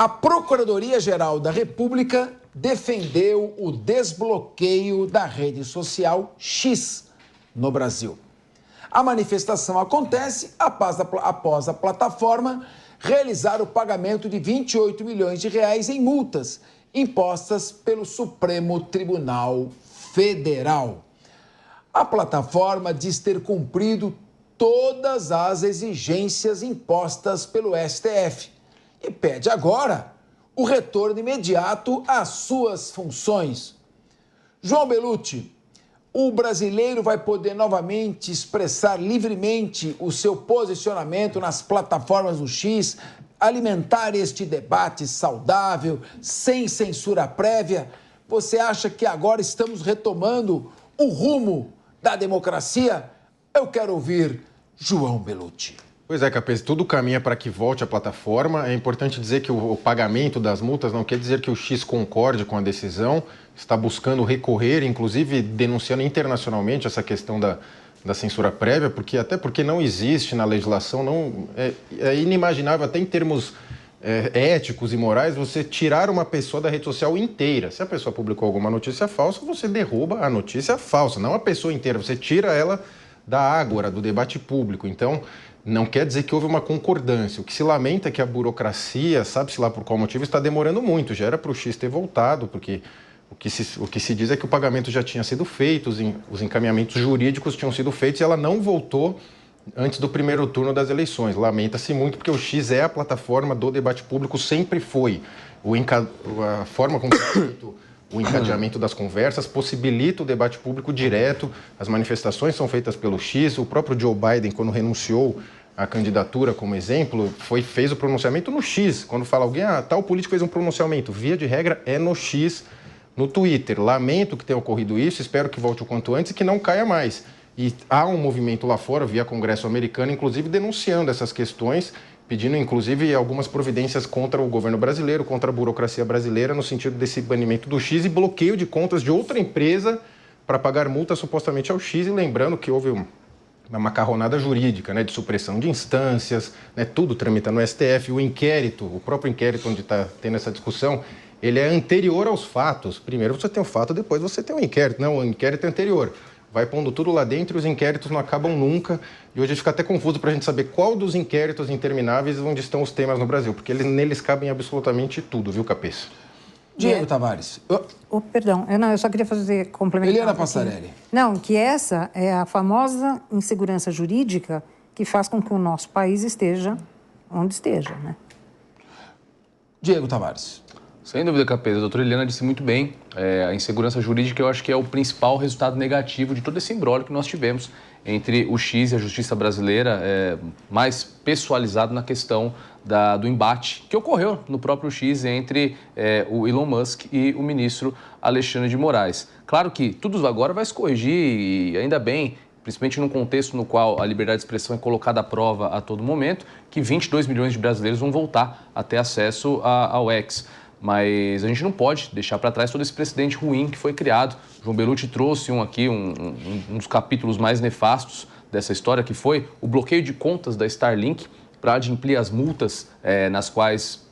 A Procuradoria-Geral da República defendeu o desbloqueio da rede social X no Brasil. A manifestação acontece após a plataforma realizar o pagamento de 28 milhões de reais em multas impostas pelo Supremo Tribunal Federal. A plataforma diz ter cumprido todas as exigências impostas pelo STF e pede agora o retorno imediato às suas funções. João Belutti, o brasileiro vai poder novamente expressar livremente o seu posicionamento nas plataformas do X, alimentar este debate saudável, sem censura prévia? Você acha que agora estamos retomando o rumo da democracia? Eu quero ouvir João Belutti. Pois é, Capês, tudo caminha para que volte à plataforma. É importante dizer que o pagamento das multas não quer dizer que o X concorde com a decisão, está buscando recorrer, inclusive denunciando internacionalmente essa questão da censura prévia, porque não existe na legislação, é inimaginável, até em termos éticos e morais, você tirar uma pessoa da rede social inteira. Se a pessoa publicou alguma notícia falsa, você derruba a notícia falsa, não a pessoa inteira, você tira ela da ágora, do debate público. Então, não quer dizer que houve uma concordância. O que se lamenta é que a burocracia, sabe-se lá por qual motivo, está demorando muito. Já era para o X ter voltado, porque o que se diz é que o pagamento já tinha sido feito, os encaminhamentos jurídicos tinham sido feitos e ela não voltou antes do primeiro turno das eleições. Lamenta-se muito porque o X é a plataforma do debate público, sempre foi. A forma como é feito o encadeamento das conversas possibilita o debate público direto, as manifestações são feitas pelo X, o próprio Joe Biden, quando renunciou à candidatura, como exemplo, fez o pronunciamento no X. Quando fala alguém, tal político fez um pronunciamento, via de regra é no X, no Twitter. Lamento que tenha ocorrido isso, espero que volte o quanto antes e que não caia mais. E há um movimento lá fora, via Congresso americano, inclusive denunciando essas questões, pedindo, inclusive, algumas providências contra o governo brasileiro, contra a burocracia brasileira, no sentido desse banimento do X e bloqueio de contas de outra empresa para pagar multa supostamente ao X. E lembrando que houve uma macarronada jurídica, de supressão de instâncias, tudo tramita no STF. O inquérito, o próprio inquérito onde está tendo essa discussão, ele é anterior aos fatos. Primeiro você tem o fato, depois você tem o inquérito. Não, o inquérito é anterior. Vai pondo tudo lá dentro e os inquéritos não acabam nunca. E hoje fica até confuso para a gente saber qual dos inquéritos intermináveis onde estão os temas no Brasil, porque neles cabem absolutamente tudo, viu, Capês? Diego Tavares. Perdão, eu só queria complementar. Eliana Passarelli. Não, que essa é a famosa insegurança jurídica que faz com que o nosso país esteja onde esteja, né? Diego Tavares. Sem dúvida, Capês. A doutora Eliana disse muito bem. A insegurança jurídica, eu acho que é o principal resultado negativo de todo esse imbróglio que nós tivemos entre o X e a justiça brasileira, mais pessoalizado na questão do embate que ocorreu no próprio X entre o Elon Musk e o ministro Alexandre de Moraes. Claro que tudo agora vai se corrigir e ainda bem, principalmente num contexto no qual a liberdade de expressão é colocada à prova a todo momento, que 22 milhões de brasileiros vão voltar a ter acesso ao X. Mas a gente não pode deixar para trás todo esse precedente ruim que foi criado. O João Belutti trouxe um dos capítulos mais nefastos dessa história, que foi o bloqueio de contas da Starlink para adimplir as multas nas quais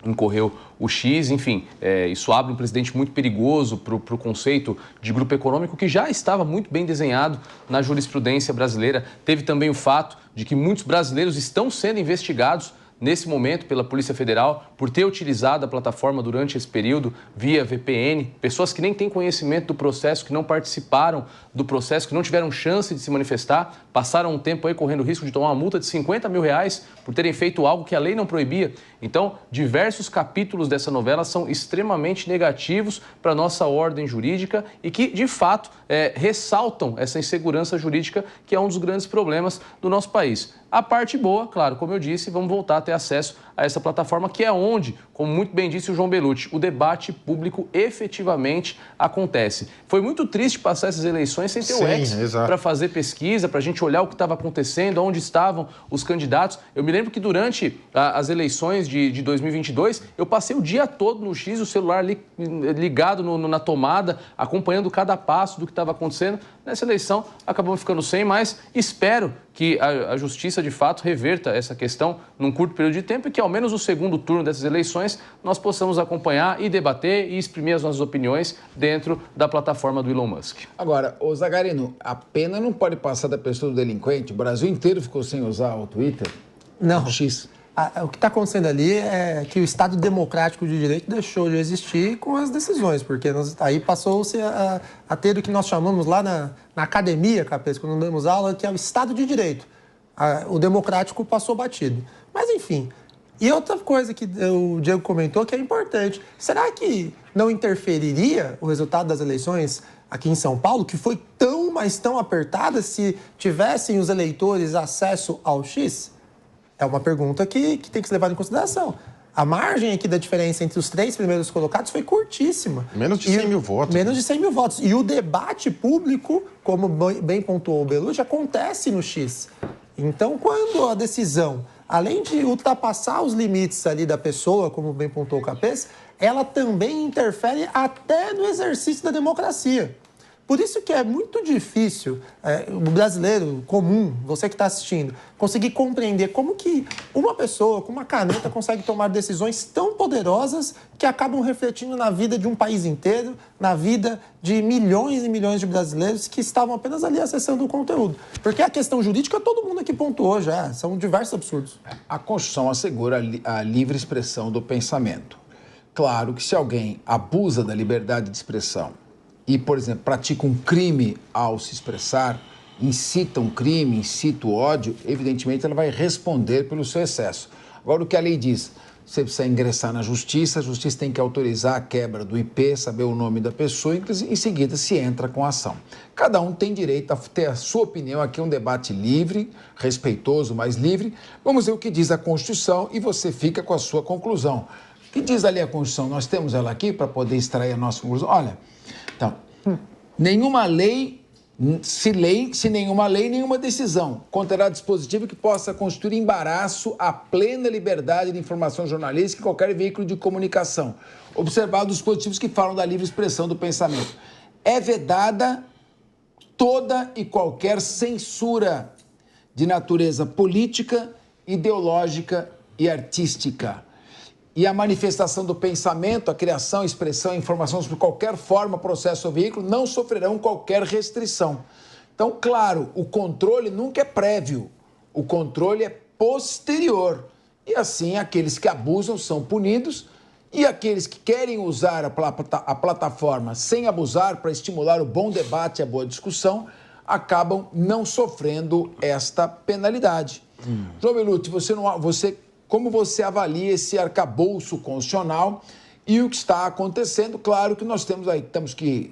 incorreu o X. Enfim, isso abre um precedente muito perigoso para o conceito de grupo econômico que já estava muito bem desenhado na jurisprudência brasileira. Teve também o fato de que muitos brasileiros estão sendo investigados nesse momento pela Polícia Federal por ter utilizado a plataforma durante esse período via VPN, pessoas que nem têm conhecimento do processo, que não participaram do processo, que não tiveram chance de se manifestar, passaram um tempo aí correndo o risco de tomar uma multa de 50 mil reais por terem feito algo que a lei não proibia. Então, diversos capítulos dessa novela são extremamente negativos para a nossa ordem jurídica e que, de fato, ressaltam essa insegurança jurídica que é um dos grandes problemas do nosso país. A parte boa, claro, como eu disse, vamos voltar a ter acesso a essa plataforma, que é onde, como muito bem disse o João Belutti, o debate público efetivamente acontece. Foi muito triste passar essas eleições sem ter o X para fazer pesquisa, para a gente olhar o que estava acontecendo, onde estavam os candidatos. Eu me lembro que durante as eleições de 2022, eu passei o dia todo no X, o celular ligado na tomada, acompanhando cada passo do que estava acontecendo. Nessa eleição, acabamos ficando sem, mas espero que a justiça, de fato, reverta essa questão num curto período de tempo e que, ao menos no segundo turno dessas eleições, nós possamos acompanhar e debater e exprimir as nossas opiniões dentro da plataforma do Elon Musk. Agora, ô Zagarino, a pena não pode passar da pessoa do delinquente? O Brasil inteiro ficou sem usar o Twitter? Não. O X. O que está acontecendo ali é que o Estado democrático de direito deixou de existir com as decisões, porque aí passou-se a ter o que nós chamamos lá na academia, Capês, quando damos aula, que é o Estado de direito. O democrático passou batido. Mas, enfim. E outra coisa que o Diego comentou que é importante. Será que não interferiria o resultado das eleições aqui em São Paulo, que foi tão, mas tão apertada, se tivessem os eleitores acesso ao X? É uma pergunta que tem que ser levada em consideração. A margem aqui da diferença entre os 3 primeiros colocados foi curtíssima. Menos de 100 mil votos. Menos de 100 mil votos. E o debate público, como bem pontuou o Belucci, acontece no X. Então, quando a decisão, além de ultrapassar os limites ali da pessoa, como bem pontuou o Capês, ela também interfere até no exercício da democracia. Por isso que é muito difícil o brasileiro comum, você que está assistindo, conseguir compreender como que uma pessoa com uma caneta consegue tomar decisões tão poderosas que acabam refletindo na vida de um país inteiro, na vida de milhões e milhões de brasileiros que estavam apenas ali acessando o conteúdo. Porque a questão jurídica todo mundo aqui pontuou já, são diversos absurdos. A Constituição assegura a livre expressão do pensamento. Claro que se alguém abusa da liberdade de expressão e, por exemplo, pratica um crime ao se expressar, incita um crime, incita o ódio, evidentemente ela vai responder pelo seu excesso. Agora, o que a lei diz? Você precisa ingressar na justiça, a justiça tem que autorizar a quebra do IP, saber o nome da pessoa, e em seguida se entra com a ação. Cada um tem direito a ter a sua opinião, aqui é um debate livre, respeitoso, mas livre. Vamos ver o que diz a Constituição e você fica com a sua conclusão. O que diz ali a Constituição? Nós temos ela aqui para poder extrair a nossa conclusão. Olha, então, nenhuma lei, se nenhuma lei, nenhuma decisão conterá dispositivo que possa constituir embaraço à plena liberdade de informação jornalística em qualquer veículo de comunicação, observado os dispositivos que falam da livre expressão do pensamento. É vedada toda e qualquer censura de natureza política, ideológica e artística. E a manifestação do pensamento, a criação, a expressão, a informação sobre qualquer forma, processo ou veículo não sofrerão qualquer restrição. Então, claro, o controle nunca é prévio, o controle é posterior. E assim, aqueles que abusam são punidos e aqueles que querem usar a plataforma sem abusar para estimular o bom debate e a boa discussão acabam não sofrendo esta penalidade. João Belucci, como você avalia esse arcabouço constitucional e o que está acontecendo? Claro que nós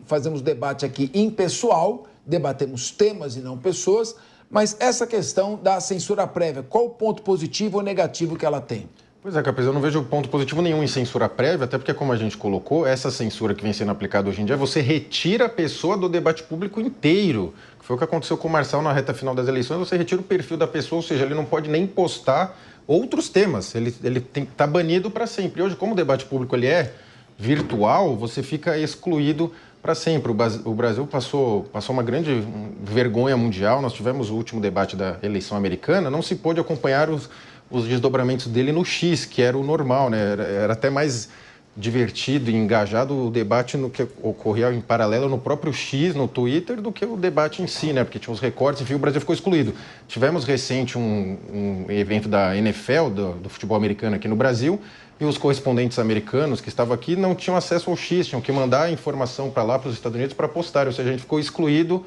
fazemos debate aqui impessoal, debatemos temas e não pessoas, mas essa questão da censura prévia, qual o ponto positivo ou negativo que ela tem? Pois é, Capês, eu não vejo ponto positivo nenhum em censura prévia, até porque, como a gente colocou, essa censura que vem sendo aplicada hoje em dia, você retira a pessoa do debate público inteiro, que foi o que aconteceu com o Marçal na reta final das eleições, você retira o perfil da pessoa, ou seja, ele não pode nem postar outros temas, ele tem que estar banido para sempre. Hoje, como o debate público ele é virtual, você fica excluído para sempre. O Brasil passou uma grande vergonha mundial, nós tivemos o último debate da eleição americana, não se pôde acompanhar os desdobramentos dele no X, que era o normal, né? Era até mais divertido e engajado o debate no que ocorria em paralelo no próprio X, no Twitter, do que o debate em si, né? Porque tinha os recortes, enfim, o Brasil ficou excluído. Tivemos recente um evento da NFL, do futebol americano aqui no Brasil, e os correspondentes americanos que estavam aqui não tinham acesso ao X, tinham que mandar a informação para lá, para os Estados Unidos, para postar, ou seja, a gente ficou excluído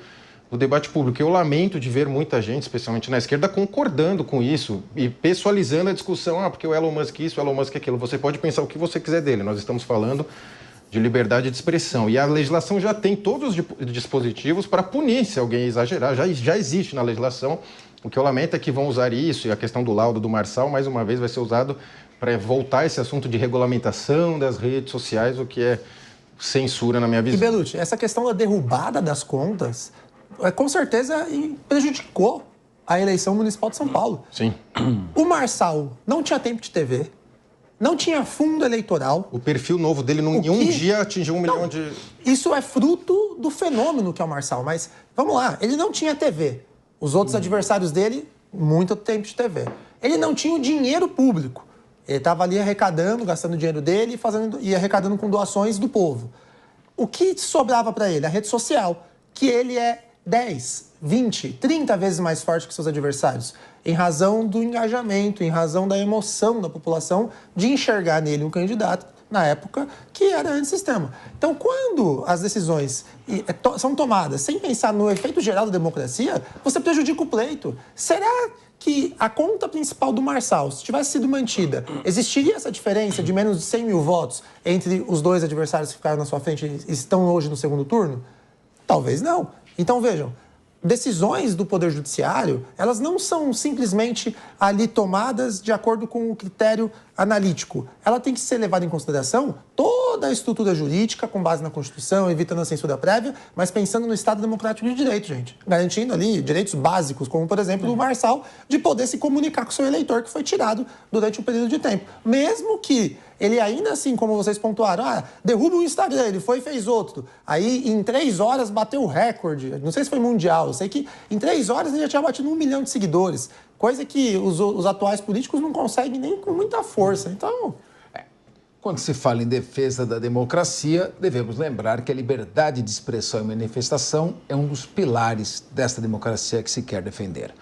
do debate público. Eu lamento de ver muita gente, especialmente na esquerda, concordando com isso e pessoalizando a discussão. Porque o Elon Musk isso, o Elon Musk aquilo. Você pode pensar o que você quiser dele. Nós estamos falando de liberdade de expressão. E a legislação já tem todos os dispositivos para punir se alguém exagerar. Já existe na legislação. O que eu lamento é que vão usar isso, e a questão do laudo do Marçal, mais uma vez, vai ser usado para voltar esse assunto de regulamentação das redes sociais, o que é censura na minha visão. E, Belucci, essa questão da derrubada das contas com certeza prejudicou a eleição municipal de São Paulo. Sim. O Marçal não tinha tempo de TV, não tinha fundo eleitoral. O perfil novo dele em um dia atingiu 1 milhão de... Isso é fruto do fenômeno que é o Marçal, mas vamos lá, ele não tinha TV. Os outros adversários dele, muito tempo de TV. Ele não tinha o dinheiro público. Ele estava ali arrecadando, gastando o dinheiro dele e arrecadando com doações do povo. O que sobrava para ele? A rede social, que ele é 10, 20, 30 vezes mais forte que seus adversários, em razão do engajamento, em razão da emoção da população de enxergar nele um candidato, na época, que era antissistema. Então, quando as decisões são tomadas sem pensar no efeito geral da democracia, você prejudica o pleito. Será que a conta principal do Marçal, se tivesse sido mantida, existiria essa diferença de menos de 100 mil votos entre os dois adversários que ficaram na sua frente e estão hoje no segundo turno? Talvez não. Então, vejam, decisões do Poder Judiciário, elas não são simplesmente ali tomadas de acordo com o critério analítico. Ela tem que ser levada em consideração toda a estrutura jurídica, com base na Constituição, evitando a censura prévia, mas pensando no Estado Democrático de Direito, gente. Garantindo ali direitos básicos, como, por exemplo, o Marçal, de poder se comunicar com o seu eleitor que foi tirado durante um período de tempo. Mesmo que ele ainda assim, como vocês pontuaram, derruba o Instagram, ele foi e fez outro. Aí, em 3 horas, bateu o recorde. Não sei se foi mundial, eu sei que em 3 horas ele já tinha batido 1 milhão de seguidores. Coisa que os atuais políticos não conseguem nem com muita força. Então... Quando se fala em defesa da democracia, devemos lembrar que a liberdade de expressão e manifestação é um dos pilares desta democracia que se quer defender.